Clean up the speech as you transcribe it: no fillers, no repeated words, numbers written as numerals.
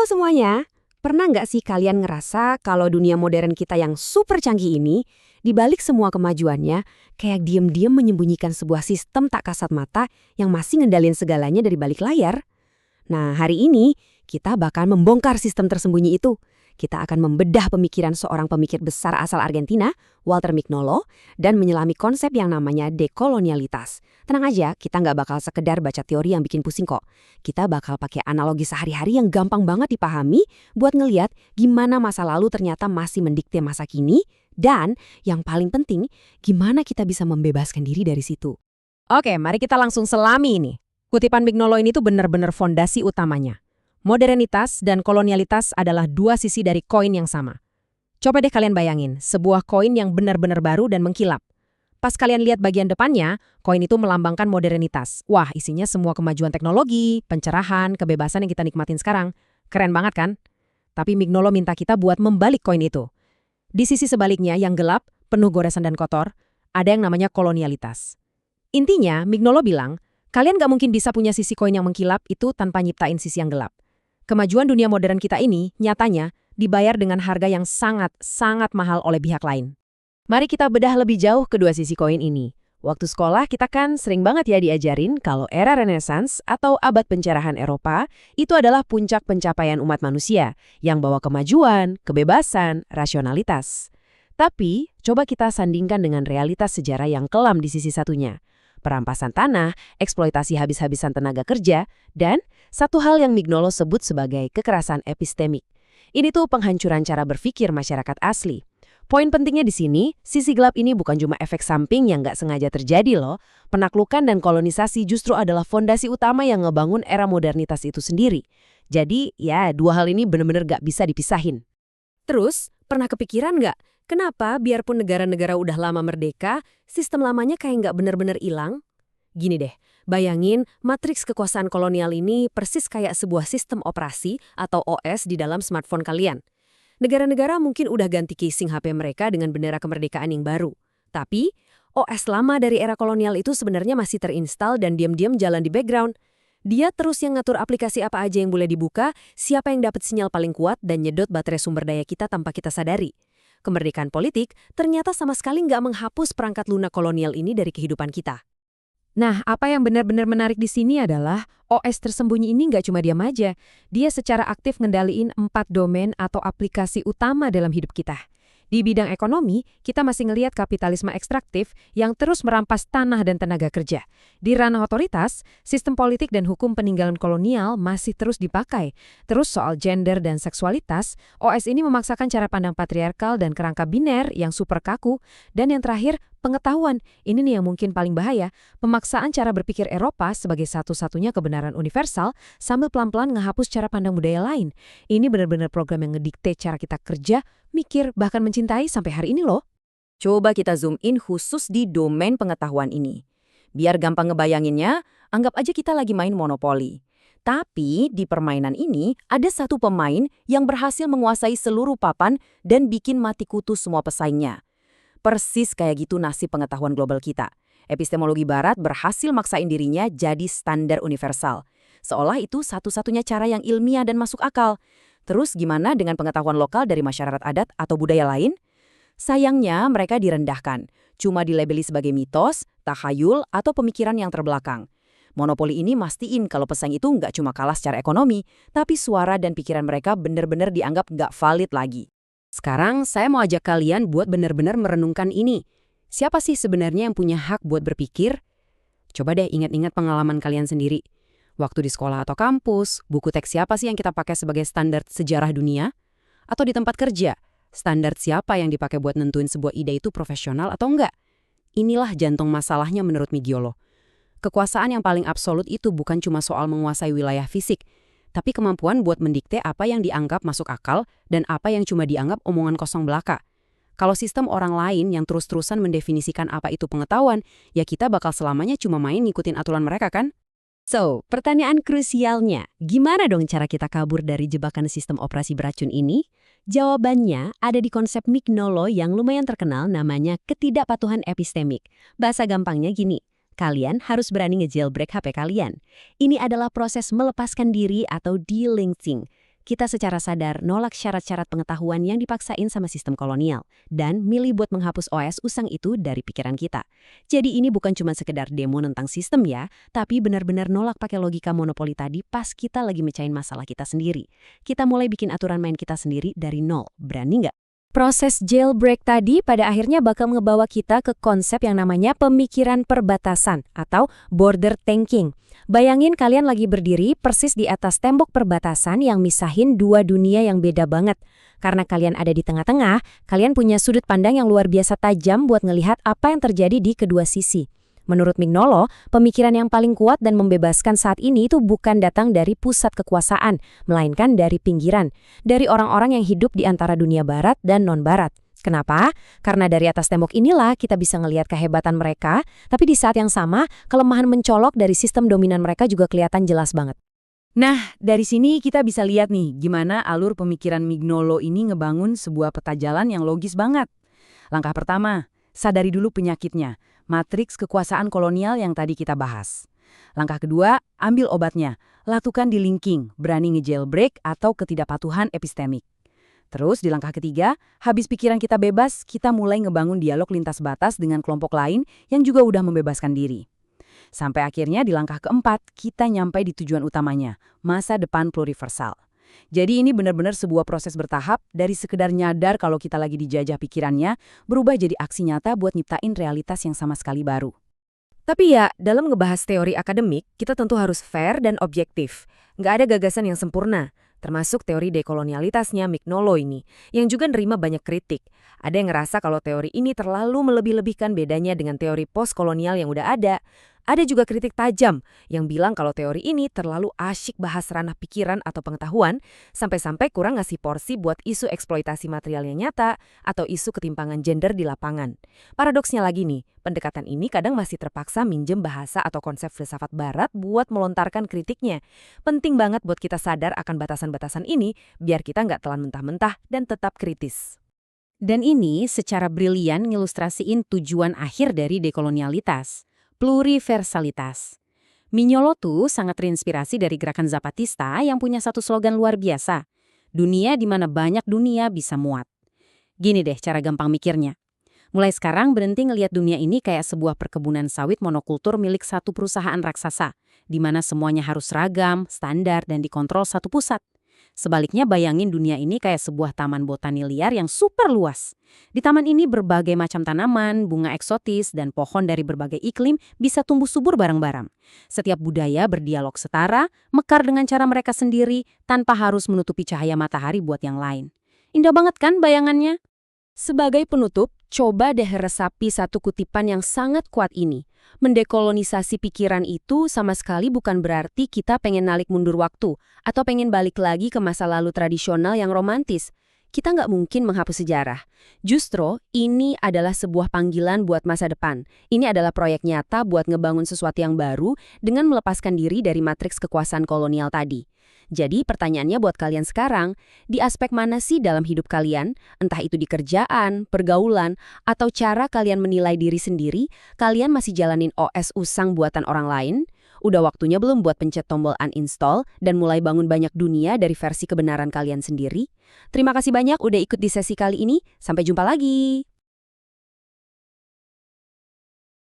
semuanya, pernah nggak sih kalian ngerasa kalau dunia modern kita yang super canggih ini, dibalik semua kemajuannya, kayak diam-diam menyembunyikan sebuah sistem tak kasat mata yang masih ngendalin segalanya dari balik layar? Nah, hari ini kita bakal membongkar sistem tersembunyi itu. Kita akan membedah pemikiran seorang pemikir besar asal Argentina, Walter Mignolo, dan menyelami konsep yang namanya dekolonialitas. Tenang aja, kita nggak bakal sekedar baca teori yang bikin pusing kok. Kita bakal pakai analogi sehari-hari yang gampang banget dipahami buat ngeliat gimana masa lalu ternyata masih mendikte masa kini, dan yang paling penting, gimana kita bisa membebaskan diri dari situ. Oke, mari kita langsung selami ini. Kutipan Mignolo ini tuh benar-benar fondasi utamanya. Modernitas dan kolonialitas adalah dua sisi dari koin yang sama. Coba deh kalian bayangin, sebuah koin yang benar-benar baru dan mengkilap. Pas kalian lihat bagian depannya, koin itu melambangkan modernitas. Wah, isinya semua kemajuan teknologi, pencerahan, kebebasan yang kita nikmatin sekarang. Keren banget kan? Tapi Mignolo minta kita buat membalik koin itu. Di sisi sebaliknya yang gelap, penuh goresan dan kotor, ada yang namanya kolonialitas. Intinya, Mignolo bilang, kalian gak mungkin bisa punya sisi koin yang mengkilap itu tanpa nyiptain sisi yang gelap. Kemajuan dunia modern kita ini, nyatanya, dibayar dengan harga yang sangat mahal oleh pihak lain. Mari kita bedah lebih jauh kedua sisi koin ini. Waktu sekolah kita kan sering banget ya diajarin kalau era Renaissance atau abad pencerahan Eropa itu adalah puncak pencapaian umat manusia yang bawa kemajuan, kebebasan, rasionalitas. Tapi, coba kita sandingkan dengan realitas sejarah yang kelam di sisi satunya. Perampasan tanah, eksploitasi habis-habisan tenaga kerja, dan satu hal yang Mignolo sebut sebagai kekerasan epistemik. Ini tuh penghancuran cara berpikir masyarakat asli. Poin pentingnya di sini, sisi gelap ini bukan cuma efek samping yang nggak sengaja terjadi loh. Penaklukan dan kolonisasi justru adalah fondasi utama yang ngebangun era modernitas itu sendiri. Jadi, ya dua hal ini benar-benar nggak bisa dipisahin. Terus, pernah kepikiran nggak? Kenapa biarpun negara-negara udah lama merdeka, sistem lamanya kayak nggak benar-benar hilang? Gini deh, bayangin matriks kekuasaan kolonial ini persis kayak sebuah sistem operasi atau OS di dalam smartphone kalian. Negara-negara mungkin udah ganti casing HP mereka dengan bendera kemerdekaan yang baru. Tapi, OS lama dari era kolonial itu sebenarnya masih terinstall dan diam-diam jalan di background. Dia terus yang ngatur aplikasi apa aja yang boleh dibuka, siapa yang dapat sinyal paling kuat, dan nyedot baterai sumber daya kita tanpa kita sadari. Kemerdekaan politik ternyata sama sekali nggak menghapus perangkat lunak kolonial ini dari kehidupan kita. Nah, apa yang benar-benar menarik di sini adalah OS tersembunyi ini nggak cuma diam aja. Dia secara aktif ngendaliin 4 domain atau aplikasi utama dalam hidup kita. Di bidang ekonomi, kita masih ngelihat kapitalisme ekstraktif yang terus merampas tanah dan tenaga kerja. Di ranah otoritas, sistem politik dan hukum peninggalan kolonial masih terus dipakai. Terus soal gender dan seksualitas, OS ini memaksakan cara pandang patriarkal dan kerangka biner yang super kaku. Dan yang terakhir, pengetahuan. Ini nih yang mungkin paling bahaya. Pemaksaan cara berpikir Eropa sebagai satu-satunya kebenaran universal sambil pelan-pelan ngehapus cara pandang budaya lain. Ini benar-benar program yang ngedikte cara kita kerja, mikir, bahkan mencintai sampai hari ini loh. Coba kita zoom in khusus di domain pengetahuan ini. Biar gampang ngebayanginnya, anggap aja kita lagi main monopoli. Tapi di permainan ini ada satu pemain yang berhasil menguasai seluruh papan dan bikin mati kutu semua pesaingnya. Persis kayak gitu nasib pengetahuan global kita. Epistemologi barat berhasil maksain dirinya jadi standar universal. Seolah itu satu-satunya cara yang ilmiah dan masuk akal. Terus gimana dengan pengetahuan lokal dari masyarakat adat atau budaya lain? Sayangnya mereka direndahkan, cuma dilabeli sebagai mitos, takhayul, atau pemikiran yang terbelakang. Monopoli ini mastiin kalau pesaing itu nggak cuma kalah secara ekonomi, tapi suara dan pikiran mereka benar-benar dianggap nggak valid lagi. Sekarang saya mau ajak kalian buat benar-benar merenungkan ini. Siapa sih sebenarnya yang punya hak buat berpikir? Coba deh ingat-ingat pengalaman kalian sendiri. Waktu di sekolah atau kampus, buku teks siapa sih yang kita pakai sebagai standar sejarah dunia? Atau di tempat kerja, standar siapa yang dipakai buat nentuin sebuah ide itu profesional atau enggak? Inilah jantung masalahnya menurut Mignolo. Kekuasaan yang paling absolut itu bukan cuma soal menguasai wilayah fisik, tapi kemampuan buat mendikte apa yang dianggap masuk akal dan apa yang cuma dianggap omongan kosong belaka. Kalau sistem orang lain yang terus-terusan mendefinisikan apa itu pengetahuan, ya kita bakal selamanya cuma main ngikutin aturan mereka kan? So, pertanyaan krusialnya, gimana dong cara kita kabur dari jebakan sistem operasi beracun ini? Jawabannya ada di konsep Mignolo yang lumayan terkenal namanya ketidakpatuhan epistemik. Bahasa gampangnya gini, kalian harus berani nge-jailbreak HP kalian. Ini adalah proses melepaskan diri atau delinking. kita secara sadar nolak syarat-syarat pengetahuan yang dipaksain sama sistem kolonial, dan milih buat menghapus OS usang itu dari pikiran kita. Jadi ini bukan cuma sekedar demo tentang sistem ya, tapi benar-benar nolak pakai logika monopoli tadi pas kita lagi mecahin masalah kita sendiri. Kita mulai bikin aturan main kita sendiri dari nol. Berani nggak? Proses jailbreak tadi pada akhirnya bakal ngebawa kita ke konsep yang namanya pemikiran perbatasan atau border thinking. Bayangin kalian lagi berdiri persis di atas tembok perbatasan yang misahin dua dunia yang beda banget. Karena kalian ada di tengah-tengah, kalian punya sudut pandang yang luar biasa tajam buat ngelihat apa yang terjadi di kedua sisi. Menurut Mignolo, pemikiran yang paling kuat dan membebaskan saat ini itu bukan datang dari pusat kekuasaan, melainkan dari pinggiran, dari orang-orang yang hidup di antara dunia barat dan non-barat. Kenapa? Karena dari atas tembok inilah kita bisa ngelihat kehebatan mereka, tapi di saat yang sama, kelemahan mencolok dari sistem dominan mereka juga kelihatan jelas banget. Nah, dari sini kita bisa lihat nih gimana alur pemikiran Mignolo ini ngebangun sebuah peta jalan yang logis banget. Langkah pertama, sadari dulu penyakitnya, matriks kekuasaan kolonial yang tadi kita bahas. Langkah kedua, ambil obatnya, lakukan delinking, berani nge-jailbreak atau ketidakpatuhan epistemik. Terus di langkah ketiga, habis pikiran kita bebas, kita mulai ngebangun dialog lintas batas dengan kelompok lain yang juga udah membebaskan diri. Sampai akhirnya di langkah keempat, kita nyampai di tujuan utamanya, masa depan pluriversal. Jadi ini benar-benar sebuah proses bertahap dari sekedar nyadar kalau kita lagi dijajah pikirannya, berubah jadi aksi nyata buat nyiptain realitas yang sama sekali baru. Tapi ya, dalam ngebahas teori akademik, kita tentu harus fair dan objektif. Nggak ada gagasan yang sempurna, termasuk teori dekolonialitasnya Mignolo ini, yang juga nerima banyak kritik. Ada yang ngerasa kalau teori ini terlalu melebih-lebihkan bedanya dengan teori postkolonial yang udah ada. Ada juga kritik tajam yang bilang kalau teori ini terlalu asyik bahas ranah pikiran atau pengetahuan, sampai-sampai kurang ngasih porsi buat isu eksploitasi material yang nyata atau isu ketimpangan gender di lapangan. Paradoksnya lagi nih, pendekatan ini kadang masih terpaksa minjem bahasa atau konsep filsafat barat buat melontarkan kritiknya. Penting banget buat kita sadar akan batasan-batasan ini, biar kita nggak telan mentah-mentah dan tetap kritis. Dan ini secara brilian ngilustrasiin tujuan akhir dari dekolonialitas. Pluriversalitas. Mignolo tuh sangat terinspirasi dari gerakan Zapatista yang punya satu slogan luar biasa. Dunia di mana banyak dunia bisa muat. Gini deh cara gampang mikirnya. Mulai sekarang berhenti ngelihat dunia ini kayak sebuah perkebunan sawit monokultur milik satu perusahaan raksasa, di mana semuanya harus seragam, standar, dan dikontrol satu pusat. Sebaliknya bayangin dunia ini kayak sebuah taman botani liar yang super luas. Di taman ini berbagai macam tanaman, bunga eksotis, dan pohon dari berbagai iklim bisa tumbuh subur bareng-bareng. Setiap budaya berdialog setara, mekar dengan cara mereka sendiri, tanpa harus menutupi cahaya matahari buat yang lain. Indah banget kan bayangannya? Sebagai penutup, coba deh resapi satu kutipan yang sangat kuat ini. Mendekolonisasi pikiran itu sama sekali bukan berarti kita pengen nalik mundur waktu atau pengen balik lagi ke masa lalu tradisional yang romantis. Kita nggak mungkin menghapus sejarah. Justru, ini adalah sebuah panggilan buat masa depan. Ini adalah proyek nyata buat ngebangun sesuatu yang baru dengan melepaskan diri dari matriks kekuasaan kolonial tadi. Jadi pertanyaannya buat kalian sekarang, di aspek mana sih dalam hidup kalian, entah itu di kerjaan, pergaulan, atau cara kalian menilai diri sendiri, kalian masih jalanin OS usang buatan orang lain? Udah waktunya belum buat pencet tombol uninstall dan mulai bangun banyak dunia dari versi kebenaran kalian sendiri? Terima kasih banyak udah ikut di sesi kali ini, sampai jumpa lagi!